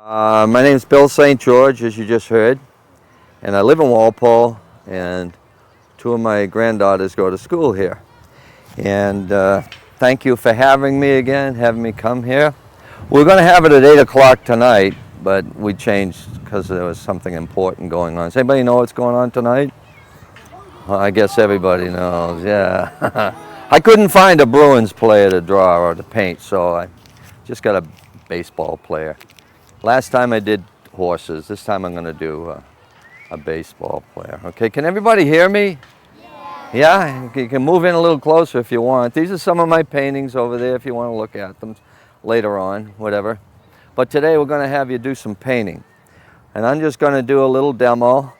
My name is Bill St. George, as you just heard, and I live in Walpole, and two of my granddaughters go to school here. And thank you for having me again, having me come here. We're going to have it at 8 o'clock tonight, but we changed because there was something important going on. Does anybody know what's going on tonight? Well, I guess everybody knows, yeah. I couldn't find a Bruins player to draw or to paint, so I just got a baseball player. Last time I did horses. This time I'm going to do a baseball player. Okay, can everybody hear me? Yeah, you can move in a little closer if you want. These are some of my paintings over there if you want to look at them later on, whatever. But today we're going to have you do some painting. And I'm just going to do a little demo.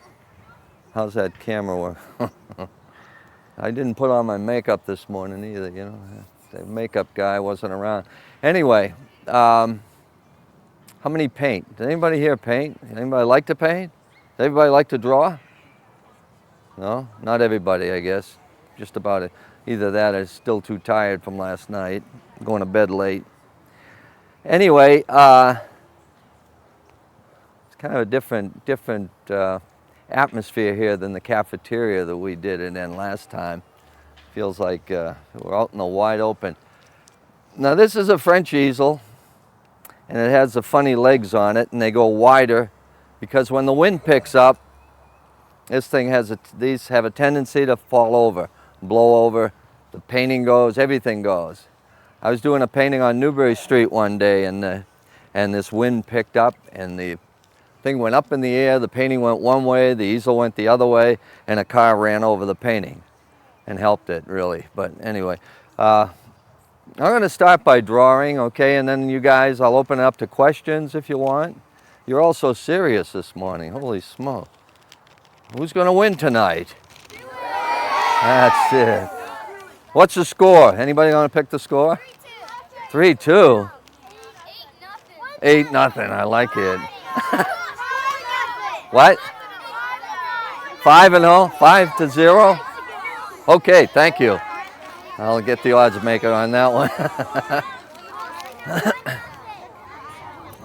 How's that camera work? I didn't put on my makeup this morning either, you know. The makeup guy wasn't around. Anyway, how many paint? Does anybody here paint? Anybody like to paint? Does everybody like to draw? No? Not everybody, I guess. Just about it. Either that or still too tired from last night, going to bed late. Anyway, it's kind of a different atmosphere here than the cafeteria that we did it in last time. Feels like we're out in the wide open. Now this is a French easel, and it has the funny legs on it, and they go wider because when the wind picks up, this thing has these have a tendency to fall over, blow over. The painting goes, everything goes. I was doing a painting on Newbury Street one day, and this wind picked up, and the thing went up in the air. The painting went one way, the easel went the other way, and a car ran over the painting and helped it really. But anyway, I'm going to start by drawing, okay, and then you guys, I'll open it up to questions if you want. You're all so serious this morning. Holy smoke. Who's going to win tonight? That's it. What's the score? Anybody going to pick the score? 3-2. 8-0. I like it. What? 5-0? 5-0? Okay, thank you. I'll get the odds maker on that one.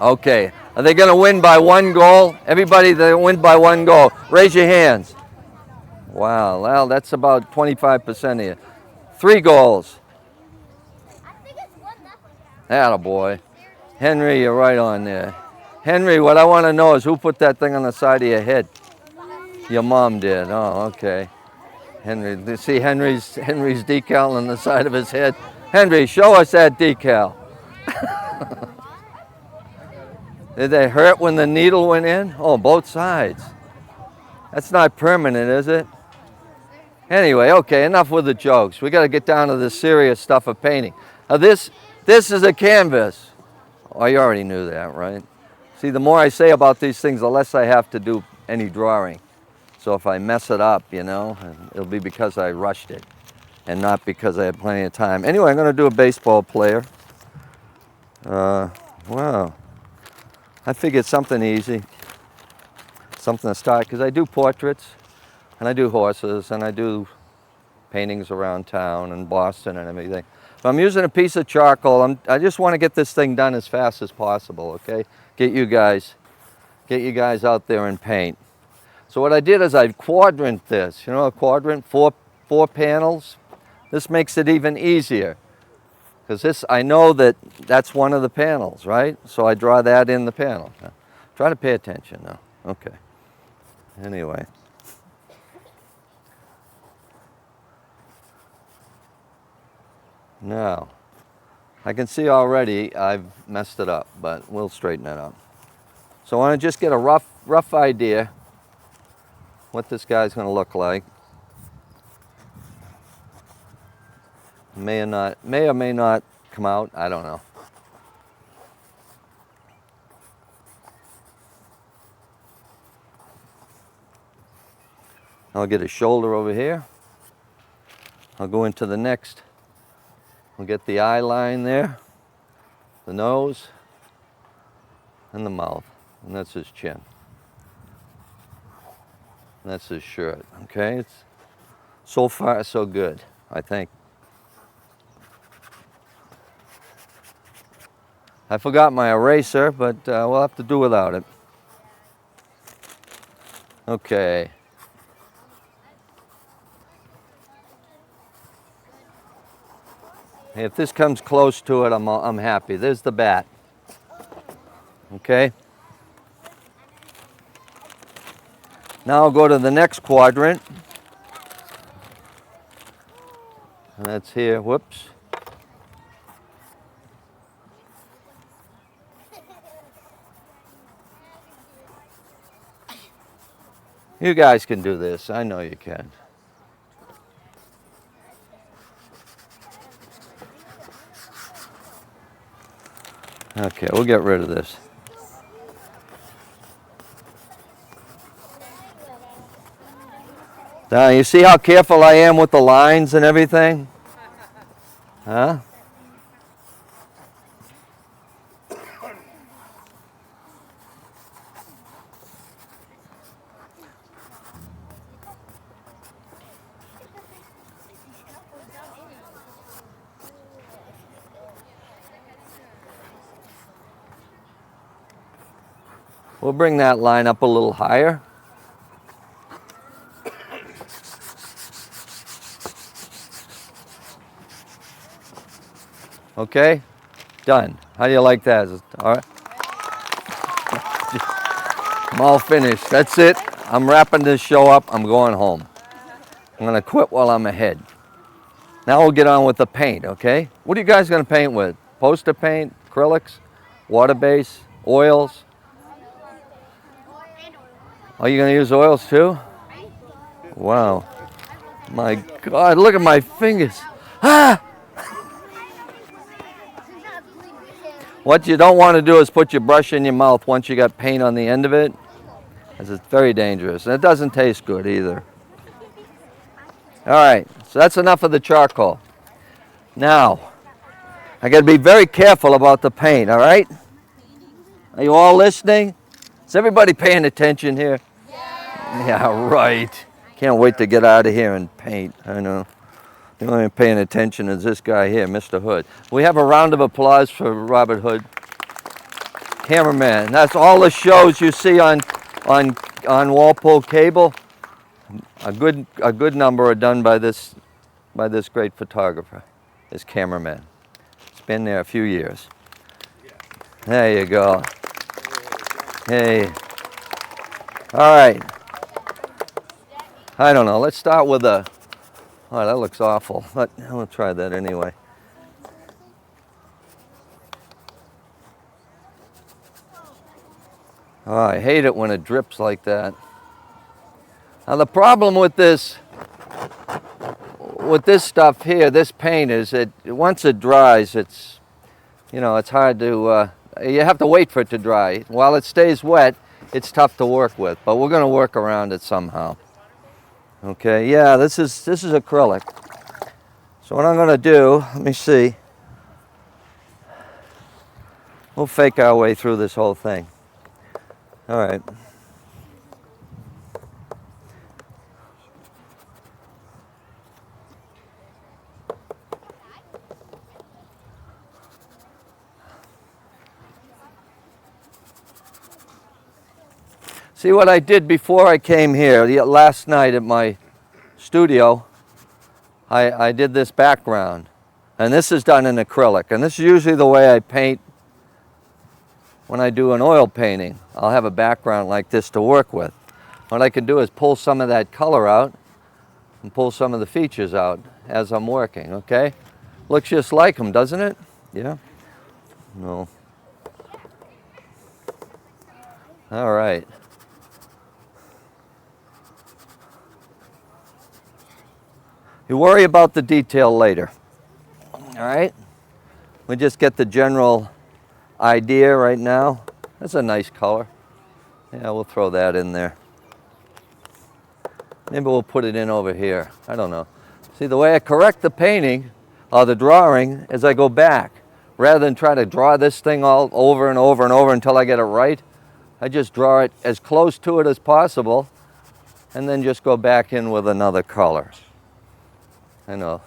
Okay, are they going to win by 1 goal? Everybody that win by 1 goal, raise your hands. Wow, well, that's about 25% of you. 3 goals. Attaboy. Henry, you're right on there. Henry, what I want to know is who put that thing on the side of your head? Your mom did. Oh, okay. Henry, see Henry's decal on the side of his head? Henry, show us that decal. Did they hurt when the needle went in? Oh, both sides. That's not permanent, is it? Anyway, okay, enough with the jokes. We got to get down to the serious stuff of painting. Now this is a canvas. Oh, you already knew that, right? See, the more I say about these things, the less I have to do any drawing. So if I mess it up, you know, it'll be because I rushed it and not because I had plenty of time. Anyway, I'm going to do a baseball player. Wow. I figured something easy, something to start, because I do portraits, and I do horses, and I do paintings around town and Boston and everything. But I'm using a piece of charcoal. I just want to get this thing done as fast as possible, okay? Get you guys out there and paint. So what I did is I quadrant this. You know a quadrant? Four panels. This makes it even easier. Because I know that's one of the panels, right? So I draw that in the panel. Now, try to pay attention now. Okay. Anyway. Now, I can see already I've messed it up, but we'll straighten it up. So I want to just get a rough idea what this guy's going to look like. May or may not come out, I don't know. I'll get a shoulder over here. I'll go into the next. We'll get the eye line there, the nose, and the mouth. And that's his chin. And that's his shirt, okay? It's so far so good, I think. I forgot my eraser, but we'll have to do without it. Okay. If this comes close to it, I'm happy. There's the bat. Okay. Now I'll go to the next quadrant. And that's here. Whoops. You guys can do this. I know you can. Okay, we'll get rid of this. Now, you see how careful I am with the lines and everything? Huh? We'll bring that line up a little higher. Okay, done. How do you like that? All right. I'm all finished. That's it. I'm wrapping this show up. I'm going home. I'm going to quit while I'm ahead. Now we'll get on with the paint, okay? What are you guys going to paint with? Poster paint, acrylics, water base, oils? Are you going to use oils too? Wow. My God, look at my fingers. Ah! What you don't want to do is put your brush in your mouth once you got paint on the end of it, because it's very dangerous. And it doesn't taste good either. All right, so that's enough of the charcoal. Now, I got to be very careful about the paint, all right? Are you all listening? Is everybody paying attention here? Yeah, right. Can't wait to get out of here and paint. I know. The only one paying attention is this guy here, Mr. Hood. We have a round of applause for Robert Hood, cameraman. That's all the shows you see on Walpole cable. A good number are done by this great photographer, this cameraman. It's been there a few years. There you go. Hey. All right. I don't know. Let's start with a. Oh, that looks awful. I'll try that anyway. Oh, I hate it when it drips like that. Now the problem with this stuff here, this paint, is that once it dries, it's hard to. You have to wait for it to dry. While it stays wet, it's tough to work with. But we're going to work around it somehow. Okay, yeah, this is acrylic. So what I'm going to do, let me see. We'll fake our way through this whole thing. All right. See what I did before I came here, last night at my studio, I did this background. And this is done in acrylic. And this is usually the way I paint when I do an oil painting. I'll have a background like this to work with. What I can do is pull some of that color out and pull some of the features out as I'm working, okay? Looks just like them, doesn't it? Yeah? No. All right. You worry about the detail later. All right? We just get the general idea right now. That's a nice color. Yeah, we'll throw that in there. Maybe we'll put it in over here. I don't know. See, the way I correct the painting or the drawing is I go back. Rather than try to draw this thing all over and over and over until I get it right, I just draw it as close to it as possible and then just go back in with another color. I know.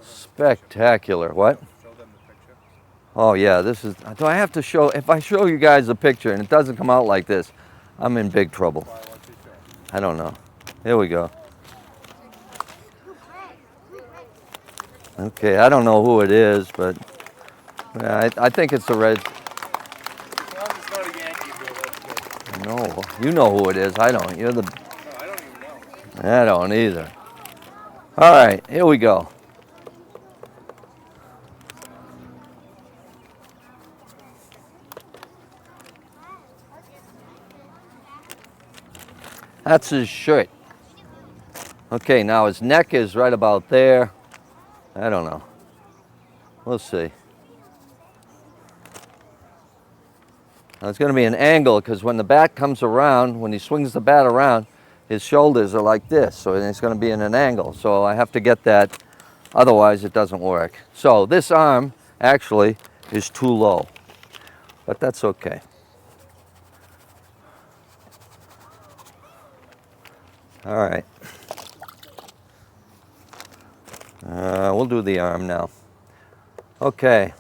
Spectacular. What? Oh yeah, this is, do I have to show, if I show you guys a picture and it doesn't come out like this, I'm in big trouble. I don't know. Here we go. Okay, I don't know who it is, but I think it's the Reds. No, you know who it is. I don't. You're the. No, I don't even know. I don't either. All right, here we go. That's his shirt. Okay, now his neck is right about there. I don't know. We'll see. Now it's going to be an angle because when the bat comes around, when he swings the bat around, his shoulders are like this. So it's going to be in an angle. So I have to get that. Otherwise, it doesn't work. So this arm actually is too low. But that's okay. All right. We'll do the arm now. Okay.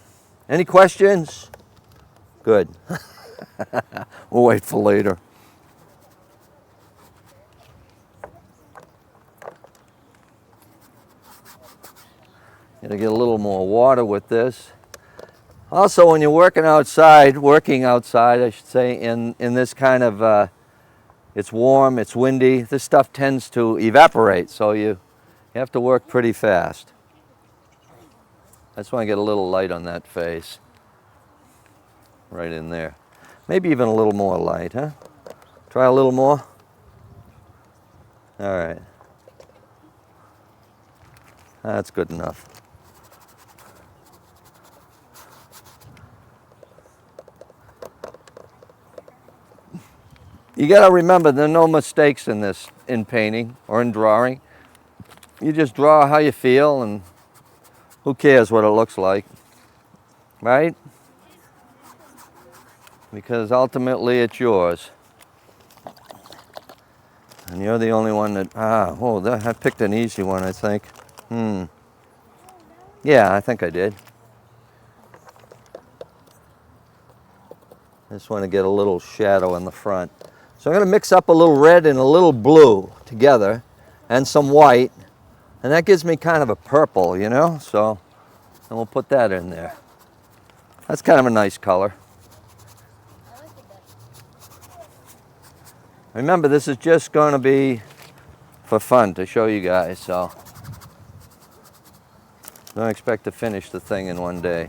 Any questions? Good. We'll wait for later. Gonna get a little more water with this. Also, when you're working outside, I should say, in this kind of, it's warm, it's windy, this stuff tends to evaporate, so you have to work pretty fast. I just want to get a little light on that face. Right in there. Maybe even a little more light, huh? Try a little more. All right. That's good enough. You got to remember, there are no mistakes in this, in painting or in drawing. You just draw how you feel, and who cares what it looks like, right? Because ultimately it's yours. And you're the only one that, I picked an easy one, I think. Yeah, I think I did. I just want to get a little shadow in the front. So I'm going to mix up a little red and a little blue together and some white. And that gives me kind of a purple, you know? So, and we'll put that in there. That's kind of a nice color. Remember, this is just going to be for fun to show you guys, so don't expect to finish the thing in one day.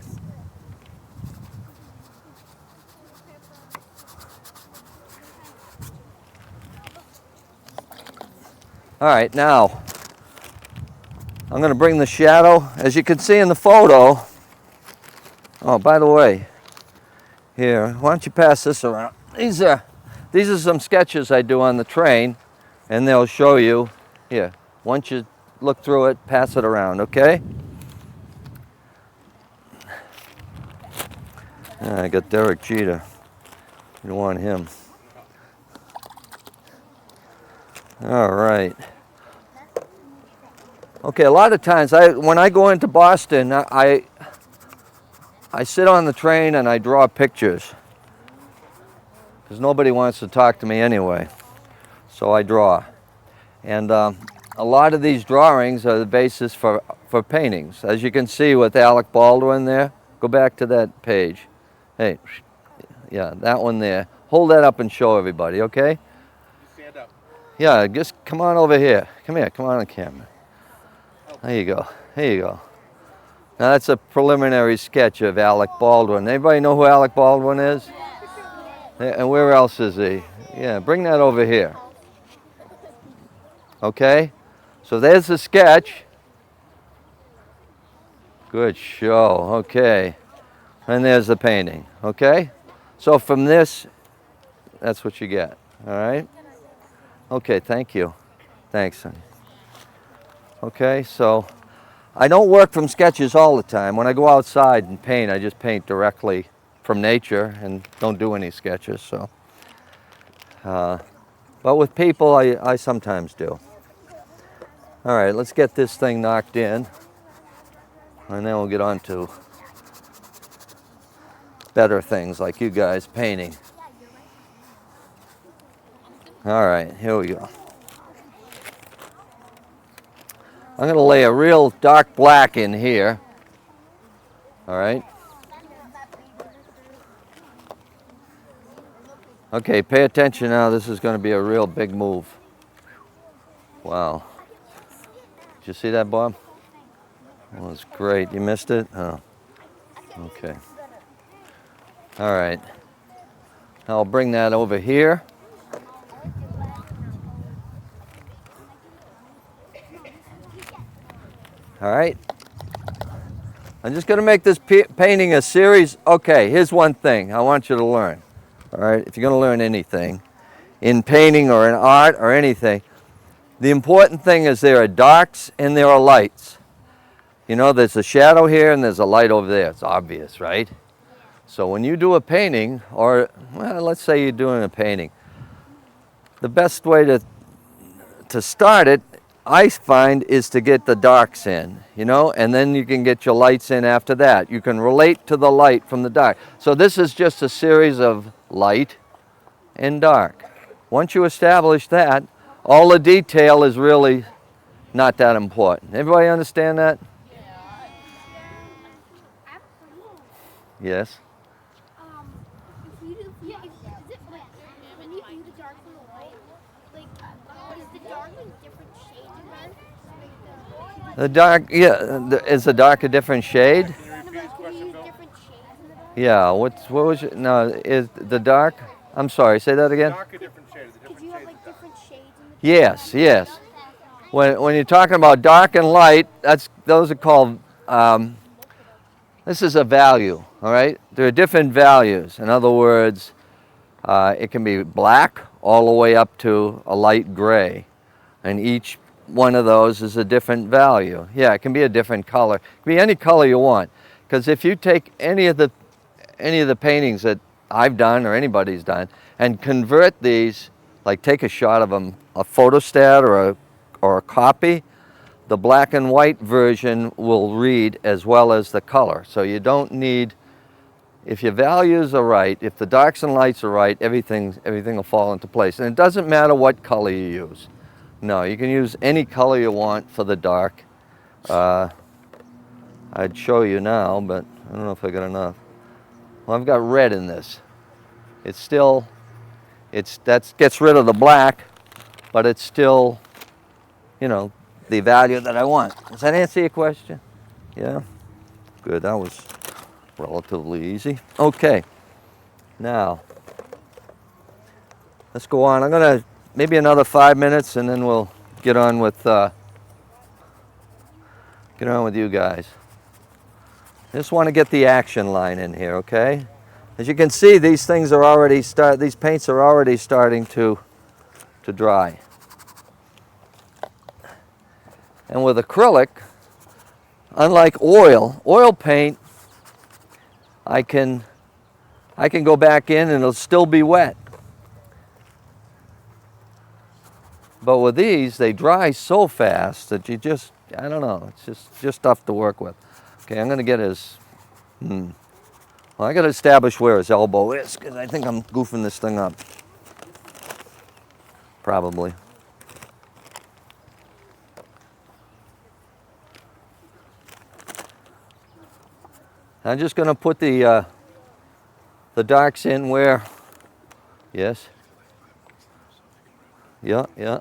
All right, now I'm going to bring the shadow. As you can see in the photo, oh, by the way, here, why don't you pass this around? These are some sketches I do on the train, and they'll show you. Here, once you look through it, pass it around, okay? I got Derek Jeter. You don't want him. All right. Okay, a lot of times when I go into Boston, I sit on the train and I draw pictures because nobody wants to talk to me anyway. So I draw. And a lot of these drawings are the basis for paintings. As you can see with Alec Baldwin there, go back to that page. Hey, yeah, that one there. Hold that up and show everybody, okay? Stand up. Yeah, just come on over here. Come here, come on the camera. There you go, there you go. Now that's a preliminary sketch of Alec Baldwin. Anybody know who Alec Baldwin is? And where else is he? Yeah, bring that over here. Okay, so there's the sketch. Good show, okay. And there's the painting, okay? So from this, that's what you get, all right? Okay, thank you. Thanks, honey. Okay, so I don't work from sketches all the time. When I go outside and paint, I just paint directly from nature and don't do any sketches, so. But with people, I sometimes do. All right, let's get this thing knocked in, and then we'll get on to better things like you guys painting. All right, here we go. I'm going to lay a real dark black in here. All right. Okay, pay attention now. This is going to be a real big move. Wow. Did you see that, Bob? That was great. You missed it? Oh. Okay. All right. I'll bring that over here. All right. I'm just going to make this painting a series. Okay, here's one thing I want you to learn. All right, if you're going to learn anything in painting or in art or anything, the important thing is there are darks and there are lights. You know, there's a shadow here and there's a light over there. It's obvious, right? So when you do a painting, or well, let's say you're doing a painting, the best way to start it, I find, is to get the darks in, you know, and then you can get your lights in after that. You can relate to the light from the dark. So this is just a series of light and dark. Once you establish that, all the detail is really not that important. Everybody understand that? Yes. If you do, is it like when you do the dark from the light? Like, is the dark in different shades of dark? The dark, yeah. Is the dark a different shade? No, but can you use different shades in the dark? Yeah. What was it? No, is the dark? I'm sorry. Say that again. Dark a different shade. It's a Could different you have shade. like different shades in the dark? Yes. Yes. When you're talking about dark and light, those are called. This is a value. All right. There are different values. In other words, it can be black all the way up to a light gray, and each one of those is a different value. Yeah, it can be a different color. It can be any color you want. Because if you take any of the paintings that I've done or anybody's done and convert these, like take a shot of them, a photostat or a copy, the black and white version will read as well as the color. So you don't need, if your values are right, if the darks and lights are right, everything will fall into place. And it doesn't matter what color you use. No, you can use any color you want for the dark. I'd show you now, but I don't know if I got enough. Well, I've got red in this. That gets rid of the black, but it's still, you know, the value that I want. Does that answer your question? Yeah? Good, that was relatively easy. Okay, now, let's go on. I'm gonna, maybe another 5 minutes and then we'll get on with you guys. I just want to get the action line in here, okay? As you can see, these things are already these paints are already starting to dry. And with acrylic, unlike oil paint, I can go back in and it'll still be wet. But with these, they dry so fast that you just, I don't know, it's just tough to work with. Okay, I'm going to get his, well, I got to establish where his elbow is because I think I'm goofing this thing up. Probably. I'm just going to put the darks in where, yes. Yeah, yeah.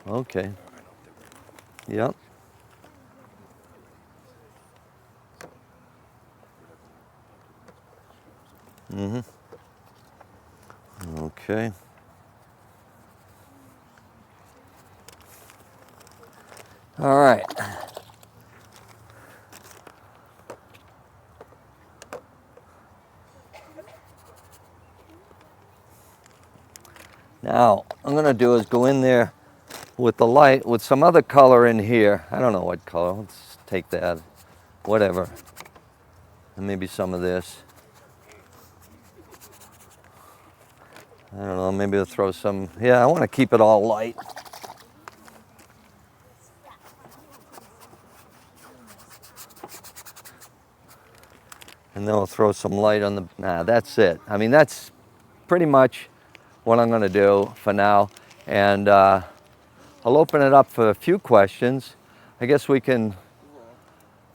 Okay. Yep. Mm-hmm. Okay. All right. Now, I'm going to do is go in there with the light, with some other color in here. I don't know what color. Let's take that. Whatever. And maybe some of this. I don't know, maybe I'll throw some, yeah, I want to keep it all light. And then we'll throw some light on the, nah, that's it. I mean, that's pretty much what I'm gonna do for now. And I'll open it up for a few questions. I guess we can,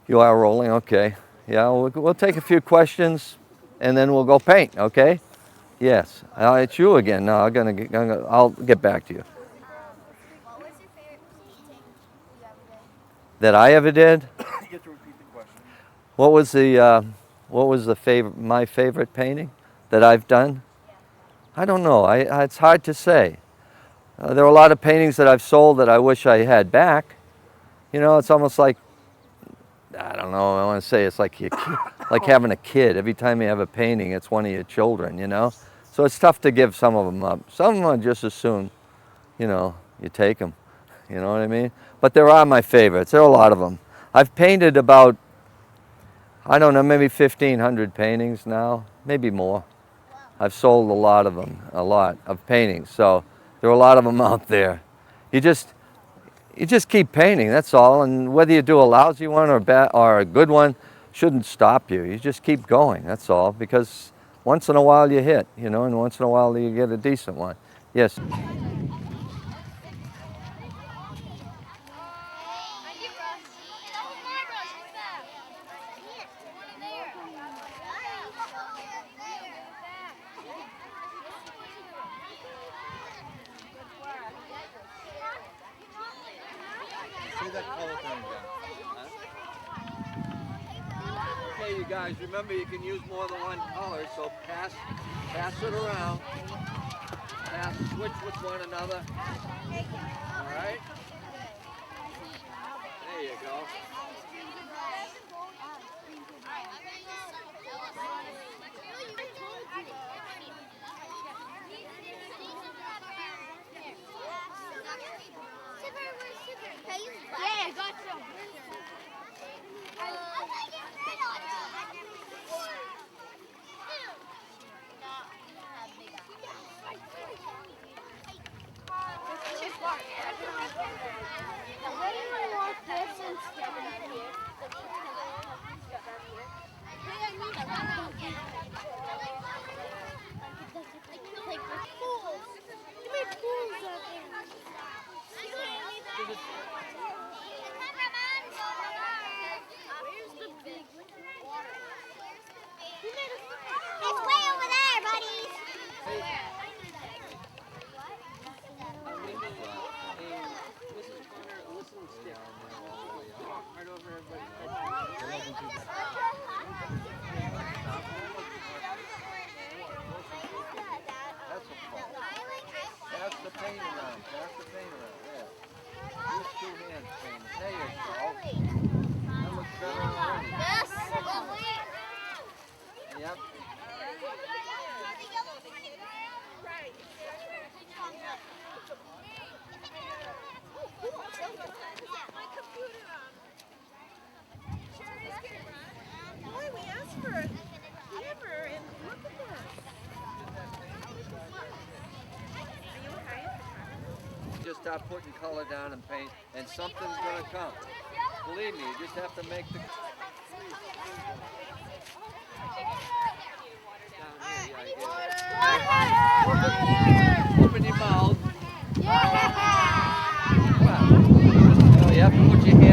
you are rolling, okay. Yeah, we'll take a few questions and then we'll go paint, okay? Yes, it's you again. No, I'll get back to you. What was your favorite painting you ever did? That I ever did? You have to repeat the question. What was my favorite painting that I've done? I don't know. It's hard to say. There are a lot of paintings that I've sold that I wish I had back. You know, it's almost like, I don't know, I want to say it's like like having a kid. Every time you have a painting, it's one of your children, you know? So it's tough to give some of them up. Some of them are just as soon, you know, you take them. You know what I mean? But there are my favorites. There are a lot of them. I've painted about, I don't know, maybe 1,500 paintings now, maybe more. I've sold a lot of them, a lot of paintings. So there are a lot of them out there. You just keep painting, that's all. And whether you do a lousy one or a good one shouldn't stop you. You just keep going, that's all. Because once in a while you hit, you know, and once in a while you get a decent one. Yes. Say that color thing again. Okay, you guys, remember you can use more than one color, so pass it around. Switch with one another. All right? There you go. Yeah, I got some. It's way over there, buddies. Pass the paint around. Yeah. Use two hands paint. There you go. That looks better already. Yes. Yep. Boy, we asked for a hammer and look at this. Are you okay? Just start putting color down and paint, and something's gonna come. Believe me, you just have to make the. Open your mouth. Well, you have to put your hand